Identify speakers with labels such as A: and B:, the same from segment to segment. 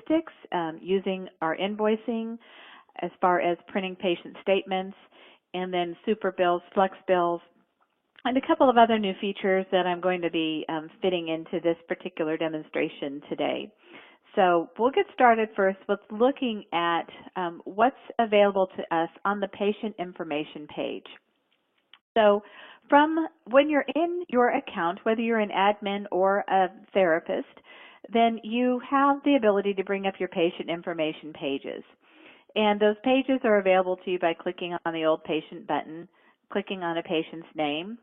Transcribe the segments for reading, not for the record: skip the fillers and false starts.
A: statistics using our invoicing as far as printing patient statements, and then Superbills, FlexBills, and a couple of other new features that I'm going to be fitting into this particular demonstration today. So we'll get started first with looking at what's available to us on the patient information page. So from when you're in your account, whether you're an admin or a therapist, then you have the ability to bring up your patient information pages. And those pages are available to you by clicking on the old patient button, clicking on a patient's name,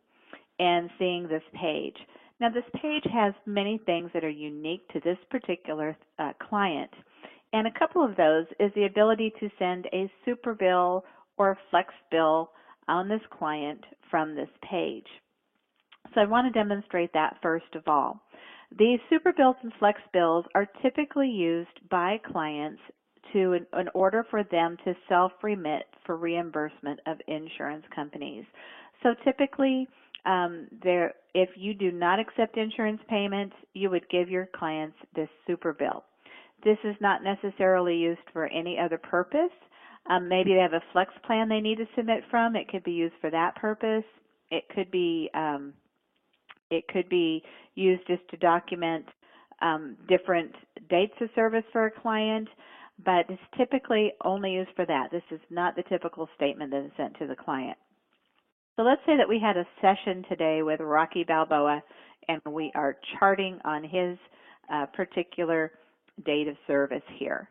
A: and seeing this page. Now this page has many things that are unique to this particular client. And a couple of those is the ability to send a Superbill or FlexBill on this client from this page. So I want to demonstrate that first of all. These Superbills and FlexBills are typically used by clients in order for them to self-remit for reimbursement of insurance companies. So typically, if you do not accept insurance payments, you would give your clients this Superbill. This is not necessarily used for any other purpose. Maybe they have a flex plan they need to submit from. It could be used for that purpose. It could be used just to document different dates of service for a client, but it's typically only used for that. This is not the typical statement that is sent to the client. So let's say that we had a session today with Rocky Balboa and we are charting on his particular date of service here.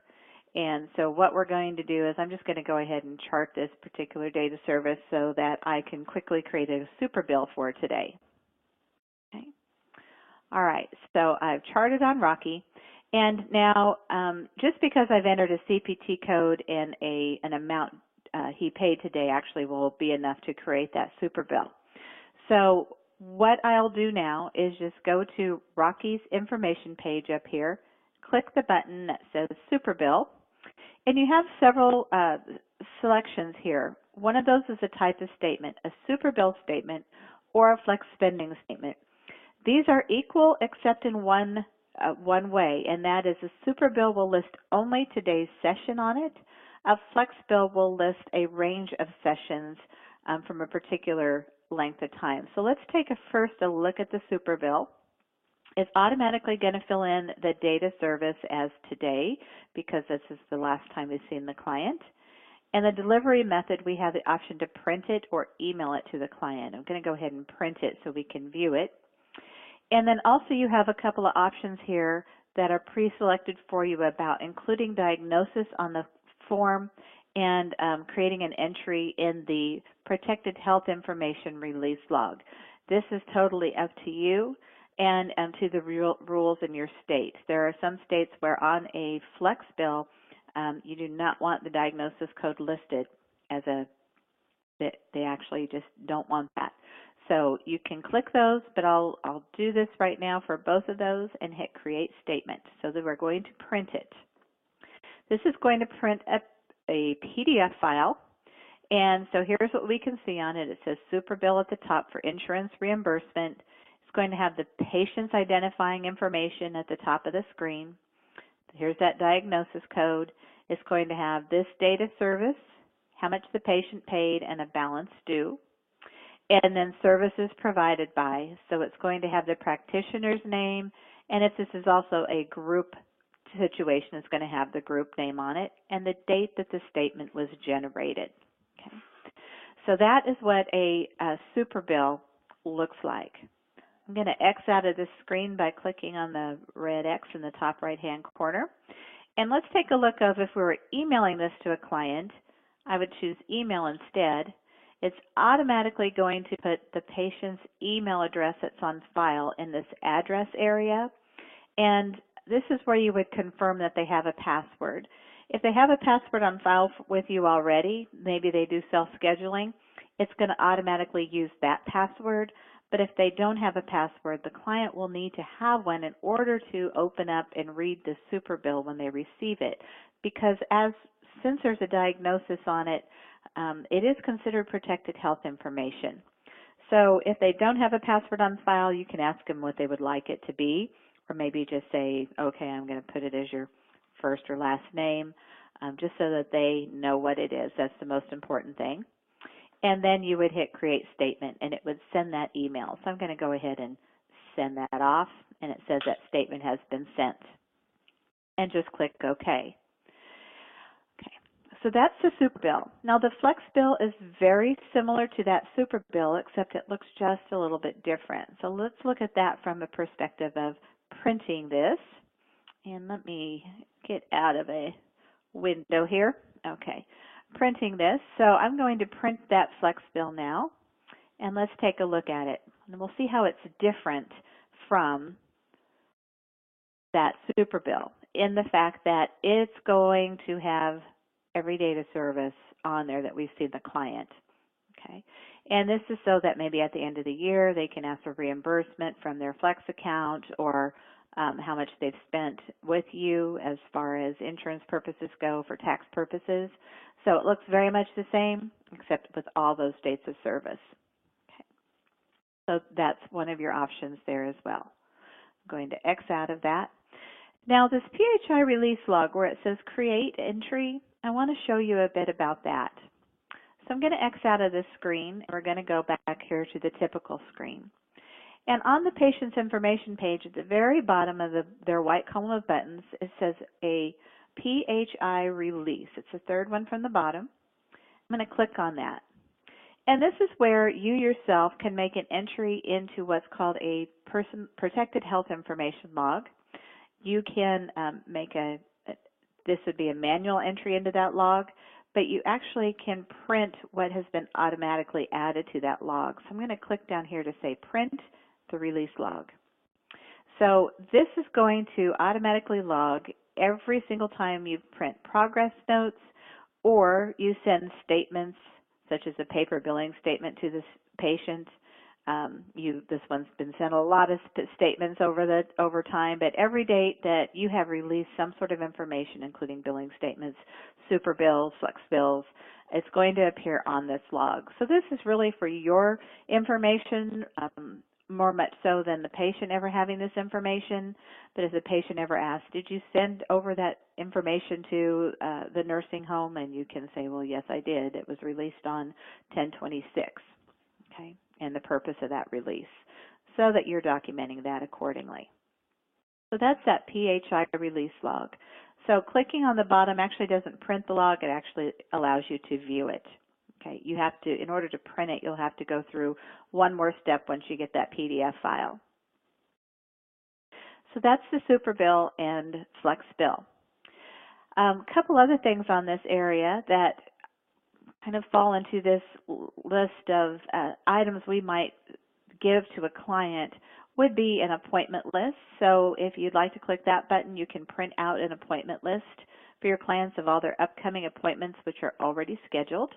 A: And so what we're going to do is I'm just going to go ahead and chart this particular date of service so that I can quickly create a Superbill for today. Okay. All right, so I've charted on Rocky. And now just because I've entered a CPT code and an amount he paid today actually will be enough to create that Superbill. So what I'll do now is just go to Rocky's information page up here, click the button that says Superbill, and you have several selections here. One of those is a type of statement, a Superbill statement or a flex spending statement. These are equal except in one way, and that is a Superbill will list only today's session on it. A FlexBill will list a range of sessions from a particular length of time. So let's take first a look at the Superbill. It's automatically going to fill in the date of service as today because this is the last time we've seen the client. And the delivery method, we have the option to print it or email it to the client. I'm going to go ahead and print it so we can view it. And then also you have a couple of options here that are pre-selected for you about including diagnosis on the form and creating an entry in the Protected Health Information Release Log. This is totally up to you and to the rules in your state. There are some states where on a flex bill you do not want the diagnosis code listed as they actually just don't want that. So you can click those, but I'll do this right now for both of those and hit Create Statement so that we're going to print it. This is going to print a PDF file, and so here's what we can see on it. It says Superbill at the top for insurance reimbursement. It's going to have the patient's identifying information at the top of the screen. Here's that diagnosis code. It's going to have this date of service, how much the patient paid, and a balance due. And then services provided by. So it's going to have the practitioner's name, and if this is also a group situation, it's going to have the group name on it and the date that the statement was generated. Okay. So that is what a Superbill looks like. I'm going to X out of this screen by clicking on the red X in the top right-hand corner. And let's take a look of if we were emailing this to a client, I would choose email instead. It's automatically going to put the patient's email address that's on file in this address area. And this is where you would confirm that they have a password. If they have a password on file with you already, maybe they do self-scheduling, it's going to automatically use that password. But if they don't have a password, the client will need to have one in order to open up and read the Superbill when they receive it. Because since there's a diagnosis on it, it is considered protected health information. So if they don't have a password on file, you can ask them what they would like it to be, or maybe just say, okay, I'm going to put it as your first or last name, just so that they know what it is. That's the most important thing. And then you would hit Create Statement, and it would send that email. So I'm going to go ahead and send that off, and it says that statement has been sent. And just click OK. Okay, so that's the Superbill. Now the Flex bill is very similar to that Superbill, except it looks just a little bit different. So let's look at that from a perspective of printing this. And let me get out of a window here. Okay, printing this. So I'm going to print that Flex bill now, and let's take a look at it. And we'll see how it's different from that Superbill in the fact that it's going to have every date of service on there that we've seen the client. Okay, and this is so that maybe at the end of the year they can ask for reimbursement from their Flex account, or how much they've spent with you as far as insurance purposes go, for tax purposes. So it looks very much the same, except with all those dates of service. Okay, so that's one of your options there as well. I'm going to X out of that. Now this PHI release log where it says create entry, I want to show you a bit about that. So I'm going to X out of this screen, and we're going to go back here to the typical screen. And on the patient's information page at the very bottom of their white column of buttons, it says a PHI release. It's the third one from the bottom. I'm going to click on that. And this is where you yourself can make an entry into what's called a protected health information log. You can this would be a manual entry into that log, but you actually can print what has been automatically added to that log. So I'm going to click down here to say print the release log. So this is going to automatically log every single time you print progress notes, or you send statements such as a paper billing statement to this patient. This one's been sent a lot of statements over time, but every date that you have released some sort of information, including billing statements, Superbills, Flex bills, it's going to appear on this log. So this is really for your information, more much so than the patient ever having this information. But if the patient ever asks, did you send over that information to the nursing home? And you can say, well, yes, I did. It was released on 10/26. Okay, and the purpose of that release, so that you're documenting that accordingly. So that's that PHI release log. So clicking on the bottom actually doesn't print the log, it actually allows you to view it. Okay, you have to, in order to print it, you'll have to go through one more step once you get that PDF file. So that's the Superbill and Flex bill. A couple other things on this area that kind of fall into this list of items we might give to a client would be an appointment list. So if you'd like to click that button, you can print out an appointment list for your clients of all their upcoming appointments which are already scheduled.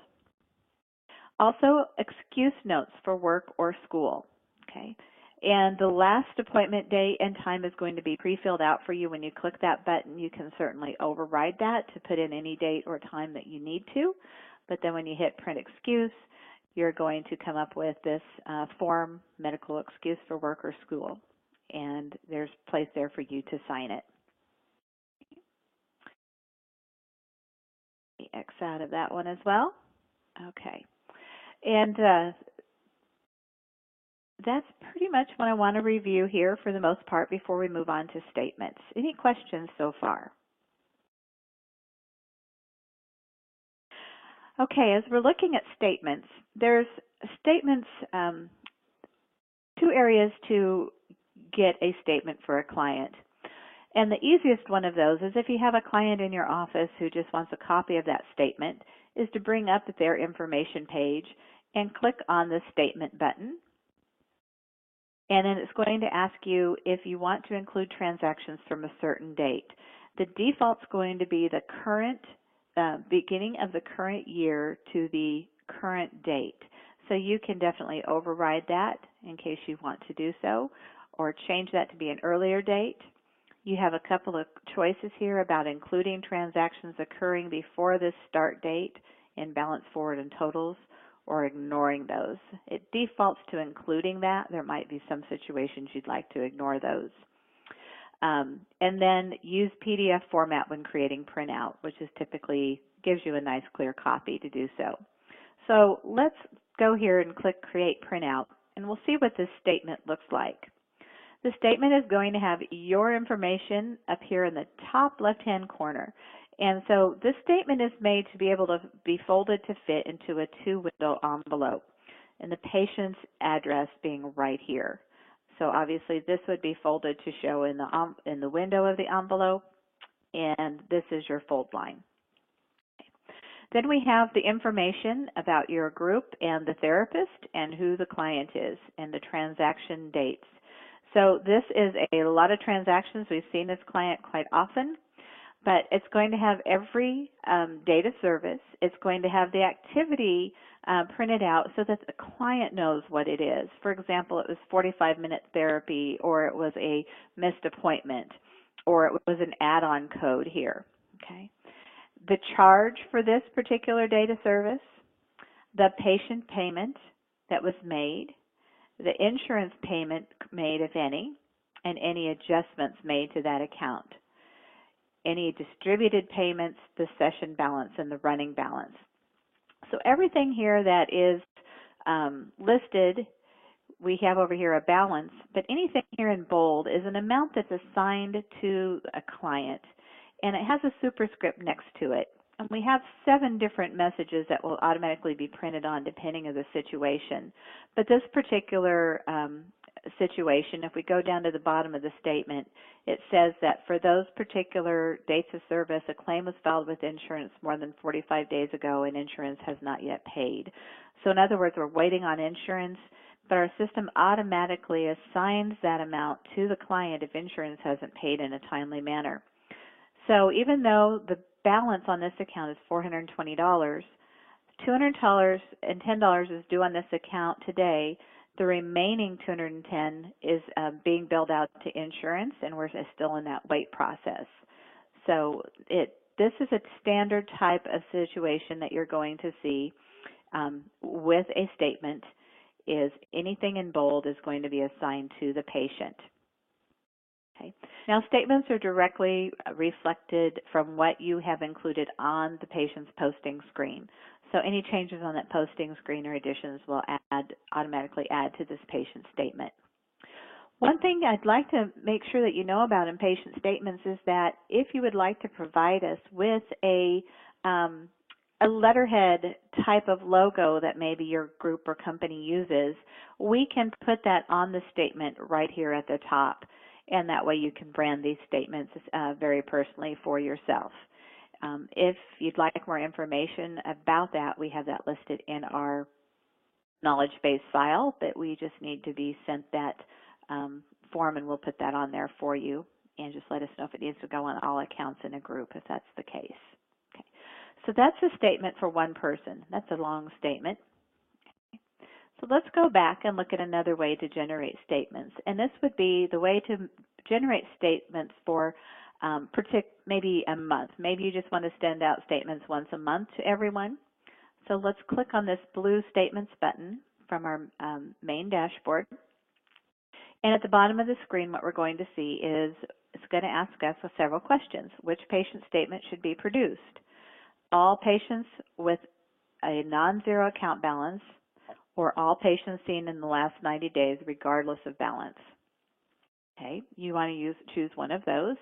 A: Also, excuse notes for work or school. Okay, and the last appointment date and time is going to be pre-filled out for you. When you click that button, you can certainly override that to put in any date or time that you need to. But then when you hit print excuse, you're going to come up with this form, medical excuse for work or school. And there's a place there for you to sign it. X out of that one as well. Okay. And that's pretty much what I want to review here for the most part before we move on to statements. Any questions so far? Okay, as we're looking at statements, there's statements, two areas to get a statement for a client. And the easiest one of those is if you have a client in your office who just wants a copy of that statement, is to bring up their information page and click on the statement button. And then it's going to ask you if you want to include transactions from a certain date. The default's going to be the current beginning of the current year to the current date. So you can definitely override that in case you want to do so, or change that to be an earlier date. You have a couple of choices here about including transactions occurring before this start date in balance forward and totals, or ignoring those. It defaults to including that. There might be some situations you'd like to ignore those. And then use PDF format when creating printout, which is typically gives you a nice clear copy to do so. So let's go here and click Create Printout, and we'll see what this statement looks like. The statement is going to have your information up here in the top left-hand corner. And so this statement is made to be able to be folded to fit into a two-window envelope, and the patient's address being right here. So obviously this would be folded to show in the window of the envelope, and this is your fold line. Then we have the information about your group and the therapist and who the client is and the transaction dates. So this is a lot of transactions. We've seen this client quite often, but it's going to have every date of service. It's going to have the activity printed out so that the client knows what it is. For example, it was 45-minute therapy, or it was a missed appointment, or it was an add-on code here. Okay. The charge for this particular data service, the patient payment that was made, the insurance payment made, if any, and any adjustments made to that account, any distributed payments, the session balance, and the running balance. So everything here that is listed, we have over here a balance, but anything here in bold is an amount that's assigned to a client, and it has a superscript next to it. And we have 7 different messages that will automatically be printed on depending on the situation. But this particular situation, if we go down to the bottom of the statement, it says that for those particular dates of service, a claim was filed with insurance more than 45 days ago and insurance has not yet paid. So in other words, we're waiting on insurance, but our system automatically assigns that amount to the client if insurance hasn't paid in a timely manner. So even though the balance on this account is $420, $210 is due on this account today. The remaining $210 is being billed out to insurance, and we're still in that wait process. So this is a standard type of situation that you're going to see with a statement. Is anything in bold is going to be assigned to the patient. Okay. Now, statements are directly reflected from what you have included on the patient's posting screen. So any changes on that posting screen or additions will automatically add to this patient statement. One thing I'd like to make sure that you know about in patient statements is that if you would like to provide us with a letterhead type of logo that maybe your group or company uses, we can put that on the statement right here at the top. And that way you can brand these statements very personally for yourself. If you'd like more information about that, we have that listed in our knowledge base file, but we just need to be sent that form, and we'll put that on there for you. And just let us know if it needs to go on all accounts in a group, if that's the case. Okay. So that's a statement for one person. That's a long statement. So let's go back and look at another way to generate statements. And this would be the way to generate statements for maybe a month. Maybe you just want to send out statements once a month to everyone. So let's click on this blue statements button from our main dashboard. And at the bottom of the screen, what we're going to see is it's going to ask us several questions. Which patient statement should be produced? All patients with a non-zero account balance, or all patients seen in the last 90 days regardless of balance. Okay, you want to choose one of those.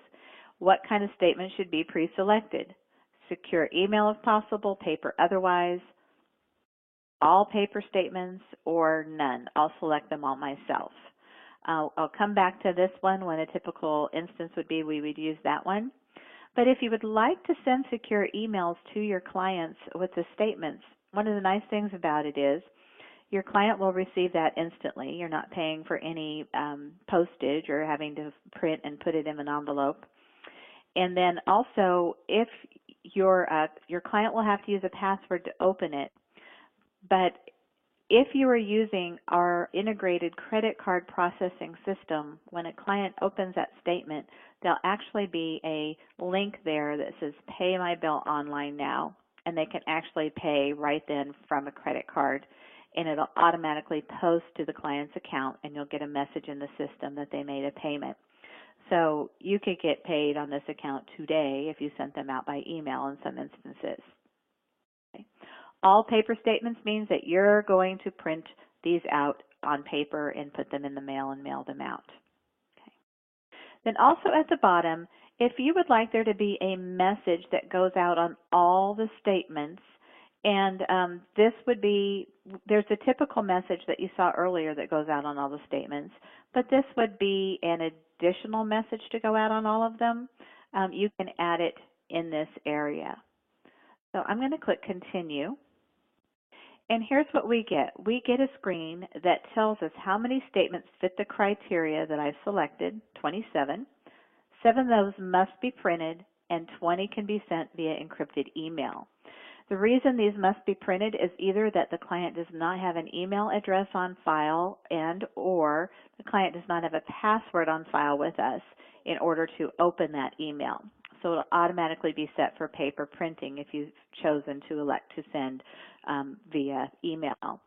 A: What kind of statement should be pre-selected? Secure email if possible, paper otherwise, all paper statements, or none. I'll select them all myself. I'll come back to this one when a typical instance would be we would use that one. But if you would like to send secure emails to your clients with the statements, one of the nice things about it is your client will receive that instantly. You're not paying for any postage or having to print and put it in an envelope. And then also, if your client will have to use a password to open it, but if you are using our integrated credit card processing system, when a client opens that statement, there'll actually be a link there that says Pay My Bill Online Now, and they can actually pay right then from a credit card, and it'll automatically post to the client's account, and you'll get a message in the system that they made a payment. So you could get paid on this account today if you sent them out by email in some instances. Okay. All paper statements means that you're going to print these out on paper and put them in the mail and mail them out. Okay. Then also at the bottom, if you would like there to be a message that goes out on all the statements, and this would be, there's a typical message that you saw earlier that goes out on all the statements, but this would be an additional message to go out on all of them. You can add it in this area. So I'm going to click Continue. And here's what we get. We get a screen that tells us how many statements fit the criteria that I've selected, 27. 7 of those must be printed, and 20 can be sent via encrypted email. The reason these must be printed is either that the client does not have an email address on file and or the client does not have a password on file with us in order to open that email. So it'll automatically be set for paper printing if you've chosen to elect to send via email.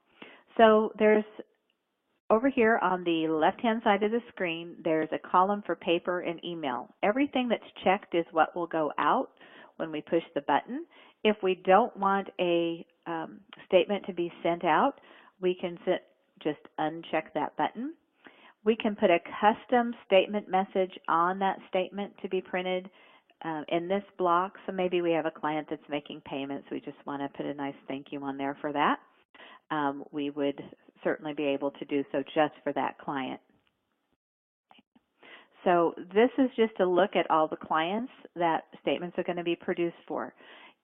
A: So there's over here on the left-hand side of the screen, there's a column for paper and email. Everything that's checked is what will go out when we push the button. If we don't want a statement to be sent out, we can just uncheck that button. We can put a custom statement message on that statement to be printed in this block. So maybe we have a client that's making payments. We just want to put a nice thank you on there for that. We would certainly be able to do so just for that client. So this is just a look at all the clients that statements are going to be produced for.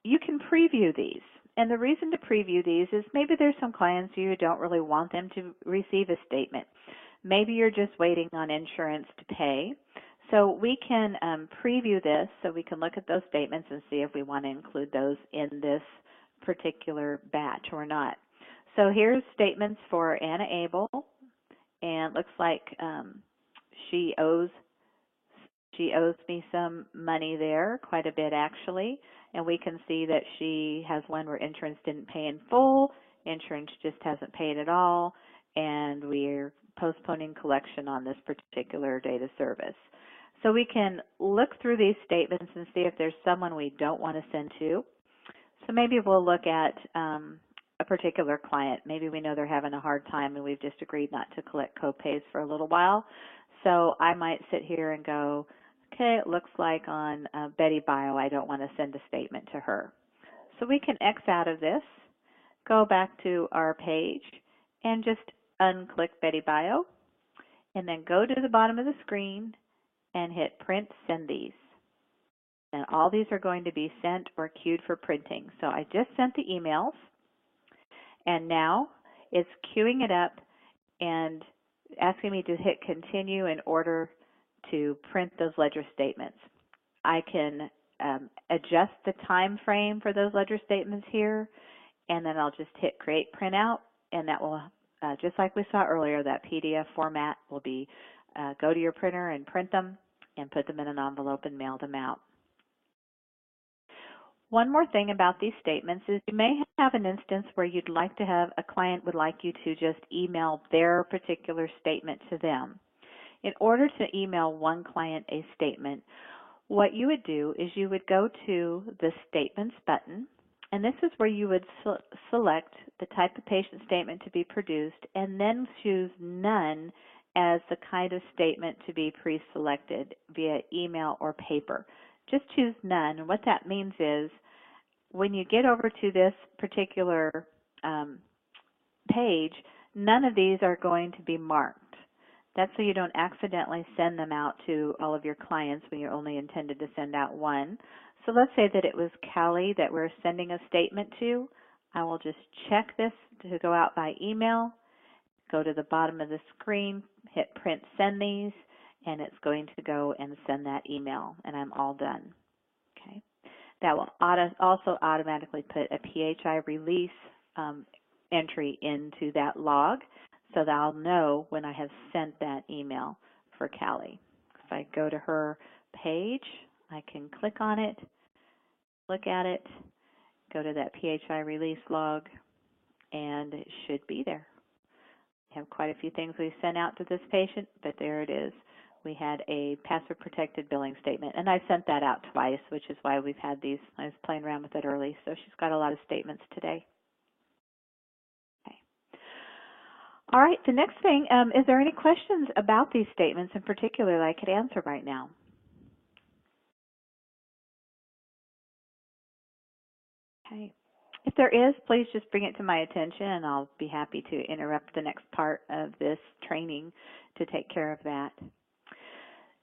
A: You can preview these. And the reason to preview these is maybe there's some clients you don't really want them to receive a statement. Maybe you're just waiting on insurance to pay. So we can preview this so we can look at those statements and see if we want to include those in this particular batch or not. So here's statements for Anna Abel, and it looks like she owes me some money there, quite a bit actually, and we can see that she has one where insurance didn't pay in full, insurance just hasn't paid at all, and we're postponing collection on this particular date of service. So we can look through these statements and see if there's someone we don't want to send to. So maybe we'll look at a particular client. Maybe we know they're having a hard time and we've just agreed not to collect co-pays for a little while. So I might sit here and go, okay, it looks like on Betty Bio, I don't want to send a statement to her. So we can X out of this, go back to our page, and just unclick Betty Bio, and then go to the bottom of the screen and hit Print Send These. And all these are going to be sent or queued for printing. So I just sent the emails, and now it's queuing it up and asking me to hit Continue in order to print those ledger statements. I can adjust the time frame for those ledger statements here, and then I'll just hit Create Printout, and that will, just like we saw earlier, that PDF format will be go to your printer and print them and put them in an envelope and mail them out. One more thing about these statements is you may have an instance where you'd like to have a client would like you to just email their particular statement to them. In order to email one client a statement, what you would do is you would go to the Statements button, and this is where you would select the type of patient statement to be produced and then choose None as the kind of statement to be pre-selected via email or paper. Just choose None, and what that means is when you get over to this particular page, none of these are going to be marked. That's so you don't accidentally send them out to all of your clients when you're only intended to send out one. So let's say that it was Callie that we're sending a statement to. I will just check this to go out by email, go to the bottom of the screen, hit Print Send These, and it's going to go and send that email, and I'm all done. Okay. That will also automatically put a PHI release entry into that log so that I'll know when I have sent that email for Callie. If I go to her page, I can click on it, look at it, go to that PHI release log, and it should be there. We have quite a few things we sent out to this patient, but there it is. we had a password-protected billing statement, and I sent that out twice, which is why we've had these. I was playing around with it early, so she's got a lot of statements today. Okay. All right, the next thing, is there any questions about these statements in particular that I could answer right now? Okay. If there is, please just bring it to my attention, and I'll be happy to interrupt the next part of this training to take care of that.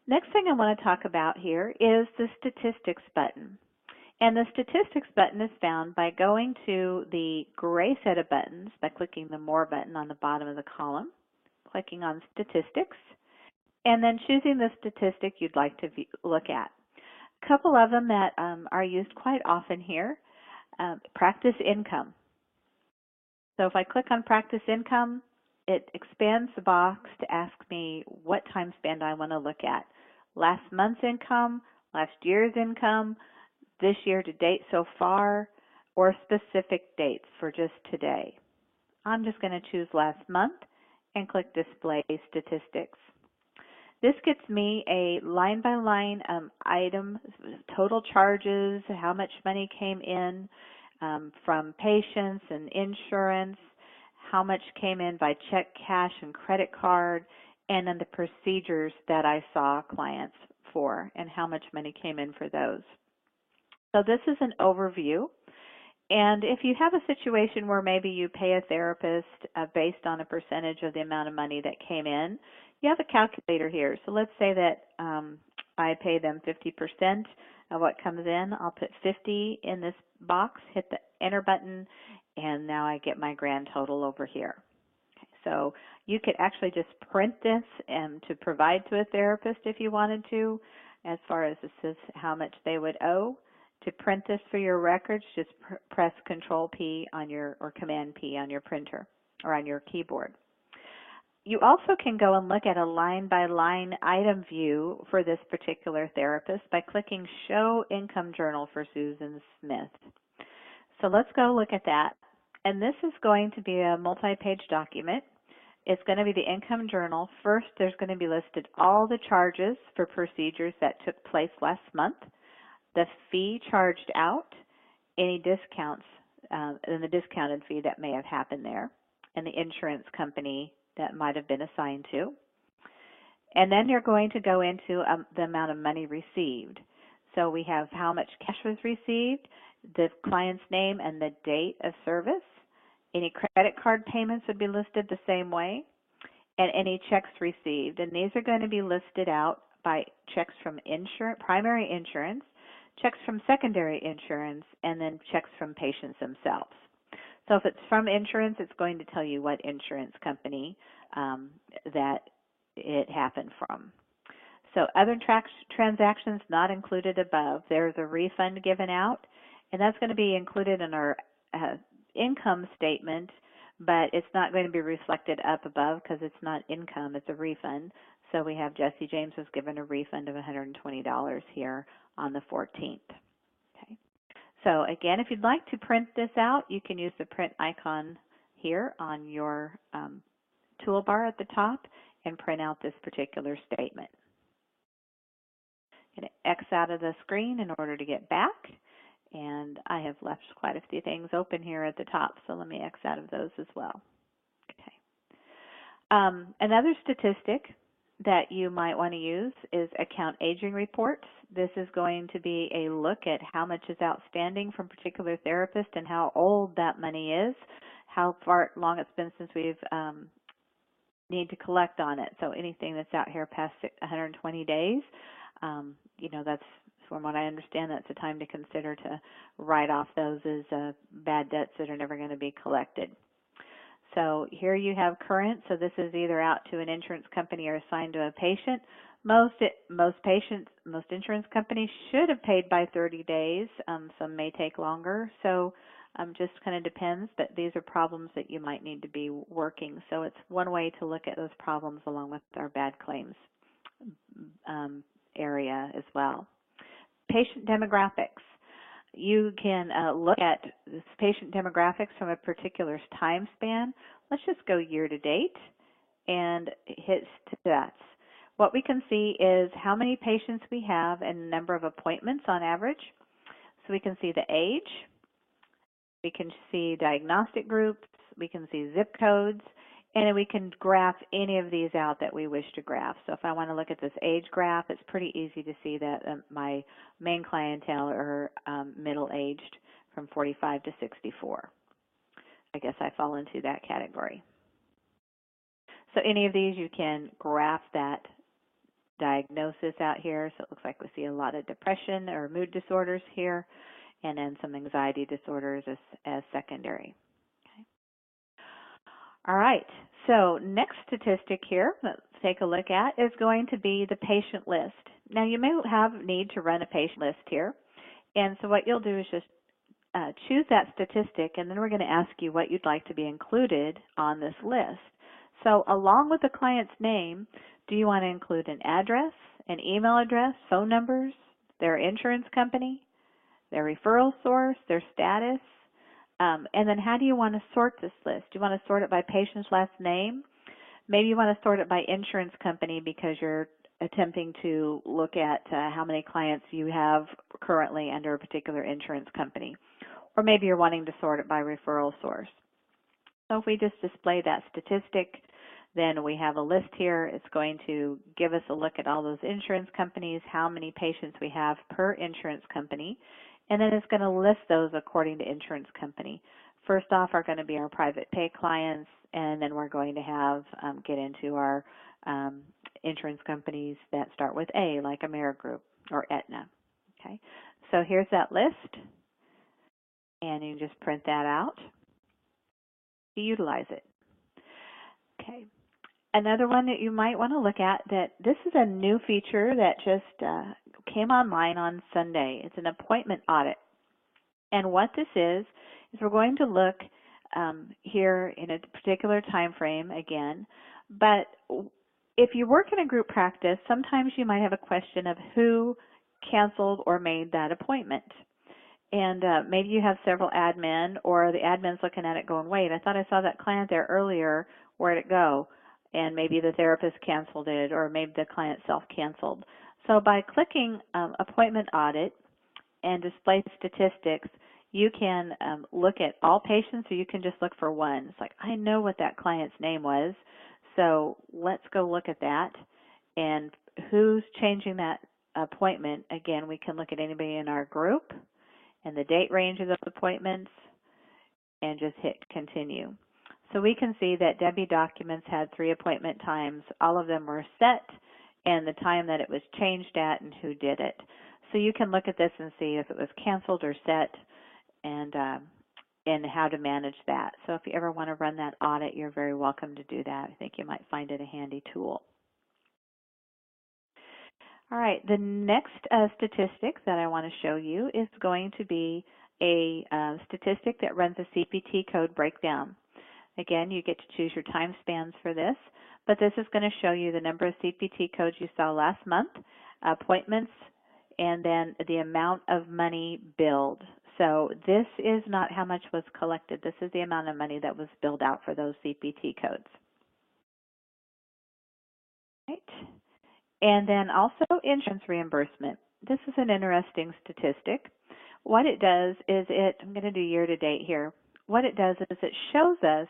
A: Next thing I want to talk about here is the Statistics button. And the Statistics button is found by going to the gray set of buttons by clicking the More button on the bottom of the column, clicking on Statistics, and then choosing the statistic you'd like to look at. A couple of them that are used quite often here. Practice income. So if I click on practice income, it expands the box to ask me what time span I want to look at. Last month's income, last year's income, this year to date so far, or specific dates for just today. I'm just going to choose last month and click Display Statistics. This gets me a line-by-line item, total charges, how much money came in from patients and insurance, how much came in by check, cash, and credit card, and then the procedures that I saw clients for and how much money came in for those. So this is an overview. And if you have a situation where maybe you pay a therapist based on a percentage of the amount of money that came in, you have a calculator here. So let's say that I pay them 50% of what comes in. I'll put 50 in this box, hit the enter button, and now I get my grand total over here. Okay, so you could actually just print this to provide to a therapist if you wanted to, as far as this is how much they would owe. To print this for your records, just press Control P on your, or Command P on your printer or on your keyboard. You also can go and look at a line-by-line item view for this particular therapist by clicking Show Income Journal for Susan Smith. So let's go look at that. And this is going to be a multi-page document. It's going to be the income journal. First, there's going to be listed all the charges for procedures that took place last month, the fee charged out, any discounts, and the discounted fee that may have happened there, and the insurance company that might have been assigned to. And then you're going to go into the amount of money received. So we have how much cash was received, the client's name and the date of service. Any credit card payments would be listed the same way, and any checks received. And these are going to be listed out by checks from primary insurance, checks from secondary insurance, and then checks from patients themselves. So if it's from insurance, it's going to tell you what insurance company that it happened from. So other transactions not included above, there's a refund given out, and that's going to be included in our income statement, but it's not going to be reflected up above because it's not income, it's a refund. So we have Jesse James was given a refund of $120 here on the 14th. Okay. So again, if you'd like to print this out, you can use the print icon here on your toolbar at the top and print out this particular statement. I'm going to X out of the screen in order to get back. And I have left quite a few things open here at the top, so let me X out of those as well. Okay. Another statistic that you might want to use is account aging reports. This is going to be a look at how much is outstanding from a particular therapist and how old that money is, how long it's been since we've need to collect on it. So anything that's out here past 120 days, you know, that's, from what I understand, that's a time to consider to write off those as bad debts that are never going to be collected. So here you have current, so this is either out to an insurance company or assigned to a patient. Most insurance companies should have paid by 30 days. Some may take longer, so just kind of depends, but these are problems that you might need to be working. So it's one way to look at those problems along with our bad claims area as well. Patient demographics. You can look at this patient demographics from a particular time span. Let's just go year to date and hit stats. what we can see is how many patients we have and the number of appointments on average. So we can see the age, we can see diagnostic groups, we can see zip codes, and then we can graph any of these out that we wish to graph. So if I want to look at this age graph, it's pretty easy to see that my main clientele are middle-aged from 45 to 64. I guess I fall into that category. So any of these, you can graph that diagnosis out here. So it looks like we see a lot of depression or mood disorders here, and then some anxiety disorders as secondary. Okay. All right, so next statistic here, let's take a look at, is going to be the patient list. Now you may need to run a patient list here, and so what you'll do is just choose that statistic, and then we're going to ask you what you'd like to be included on this list. So along with the client's name, do you want to include an address, an email address, phone numbers, their insurance company, their referral source, their status, and then how do you want to sort this list? Do you want to sort it by patient's last name? Maybe you want to sort it by insurance company because you're attempting to look at how many clients you have currently under a particular insurance company. Or maybe you're wanting to sort it by referral source. So if we just display that statistic, then we have a list here. It's going to give us a look at all those insurance companies, how many patients we have per insurance company, and then it's going to list those according to insurance company. First off are going to be our private pay clients, and then we're going to have get into our insurance companies that start with A, like Amerigroup or Aetna. Okay, so here's that list, and you just print that out to utilize it. Okay. Another one that you might want to look at, that this is a new feature that just came online on Sunday. It's an appointment audit. And what this is we're going to look here in a particular time frame again. But if you work in a group practice, sometimes you might have a question of who canceled or made that appointment. And maybe you have several admin, or the admin's looking at it going, wait, I thought I saw that client there earlier. Where'd it go? And maybe the therapist canceled it, or maybe the client self-canceled. So by clicking Appointment Audit and Display Statistics, you can look at all patients, or you can just look for one. It's like, I know what that client's name was, so let's go look at that. And who's changing that appointment? Again, we can look at anybody in our group and the date range of those appointments and just hit Continue. So we can see that Debbie Documents had 3 appointment times. All of them were set, and the time that it was changed at and who did it. So you can look at this and see if it was canceled or set, and how to manage that. So if you ever want to run that audit, you're very welcome to do that. I think you might find it a handy tool. All right, the next statistic that I want to show you is going to be a statistic that runs a CPT Code Breakdown. Again, you get to choose your time spans for this, but this is going to show you the number of CPT codes you saw last month, appointments, and then the amount of money billed. So this is not how much was collected. This is the amount of money that was billed out for those CPT codes. Right. And then also insurance reimbursement. This is an interesting statistic. What it does is I'm going to do year to date here. What it does is it shows us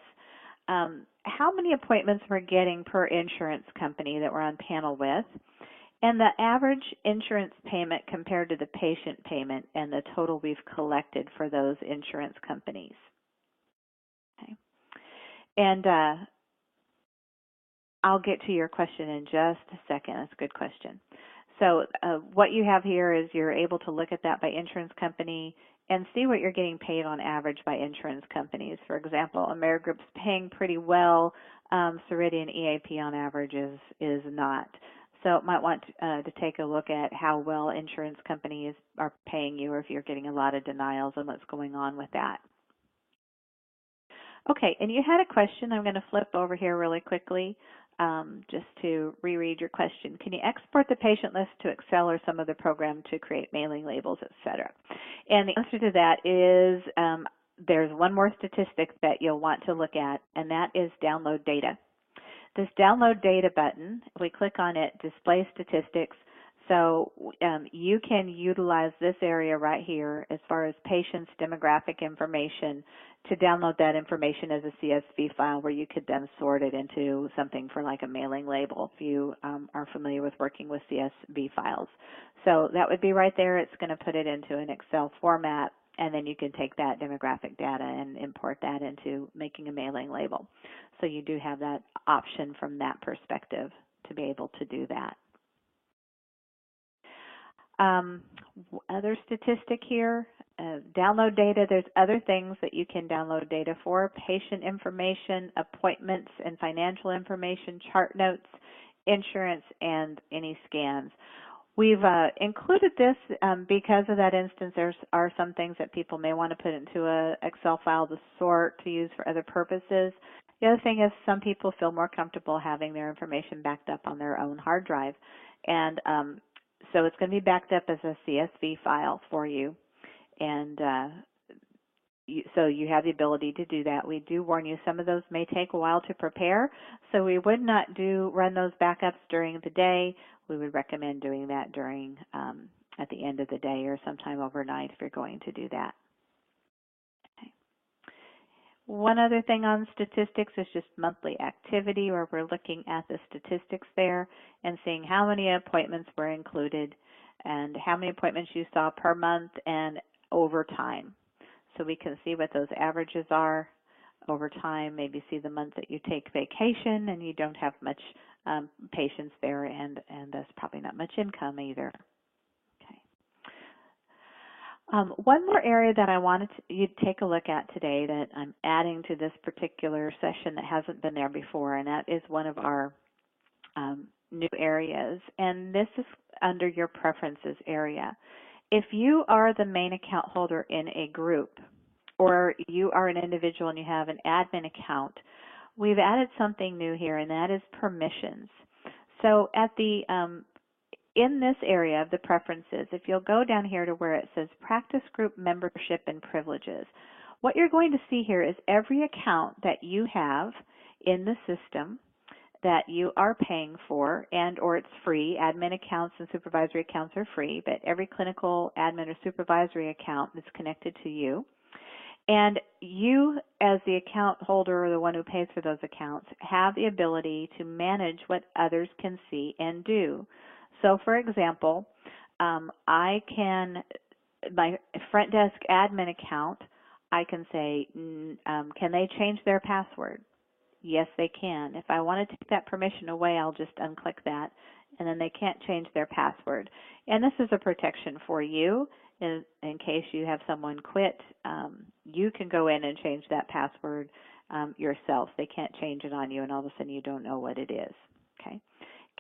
A: how many appointments we're getting per insurance company that we're on panel with, and the average insurance payment compared to the patient payment and the total we've collected for those insurance companies. Okay. And I'll get to your question in just a second. That's a good question. So what you have here is you're able to look at that by insurance company and see what you're getting paid on average by insurance companies. For example, Amerigroup's paying pretty well. Ceridian EAP on average is not. So you might want to take a look at how well insurance companies are paying you, or if you're getting a lot of denials and what's going on with that. Okay, and you had a question. I'm going to flip over here really quickly just to reread your question. Can you export the patient list to Excel or some other program to create mailing labels, etc.? And the answer to that is there's one more statistic that you'll want to look at, and that is download data. This download data button, we click on it, display statistics. So you can utilize this area right here as far as patients' demographic information to download that information as a CSV file where you could then sort it into something for like a mailing label if you are familiar with working with CSV files. So that would be right there. It's going to put it into an Excel format, and then you can take that demographic data and import that into making a mailing label. So you do have that option from that perspective to be able to do that. Other statistic here, download data. There's other things that you can download data for: patient information, appointments and financial information, chart notes, insurance, and any scans. We've included this because of that instance. There are some things that people may want to put into an Excel file to sort, to use for other purposes. The other thing is some people feel more comfortable having their information backed up on their own hard drive. And so it's going to be backed up as a CSV file for you. And so you have the ability to do that. We do warn you some of those may take a while to prepare, so we would not run those backups during the day. We would recommend doing that during at the end of the day or sometime overnight if you're going to do that. Okay. One other thing on statistics is just monthly activity, where we're looking at the statistics there and seeing how many appointments were included and how many appointments you saw per month and over time. So we can see what those averages are over time, maybe see the month that you take vacation and you don't have much patients there, and thus probably not much income either. Okay. One more area that I wanted you to take a look at today that I'm adding to this particular session that hasn't been there before, and that is one of our new areas, and this is under your preferences area. If you are the main account holder in a group, or you are an individual and you have an admin account, we've added something new here, and that is permissions. So at the in this area of the preferences, if you'll go down here to where it says Practice Group Membership and Privileges, what you're going to see here is every account that you have in the system that you are paying for, and or it's free. Admin accounts and supervisory accounts are free, but every clinical admin or supervisory account is connected to you. And you, as the account holder or the one who pays for those accounts, have the ability to manage what others can see and do. So, for example, I can, my front desk admin account, I can say, can they change their password? Yes, they can. If I want to take that permission away, I'll just unclick that, and then they can't change their password. And this is a protection for you in case you have someone quit. You can go in and change that password yourself. They can't change it on you, and all of a sudden you don't know what it is. Okay.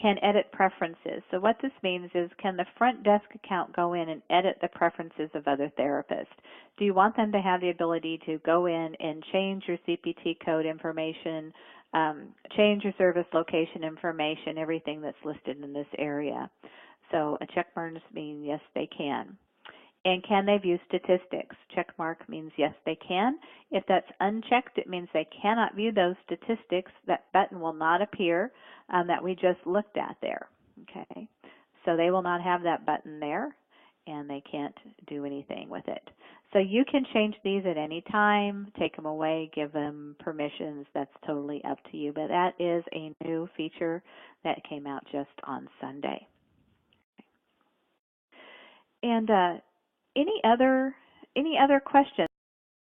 A: Can edit preferences. So what this means is, can the front desk account go in and edit the preferences of other therapists? Do you want them to have the ability to go in and change your CPT code information, change your service location information, everything that's listed in this area? So a check mark means yes, they can. And can they view statistics? Check mark means yes, they can. If that's unchecked, it means they cannot view those statistics. That button will not appear that we just looked at there. Okay, so they will not have that button there, and they can't do anything with it. So you can change these at any time, take them away, give them permissions. That's totally up to you. But that is a new feature that came out just on Sunday. And any other questions?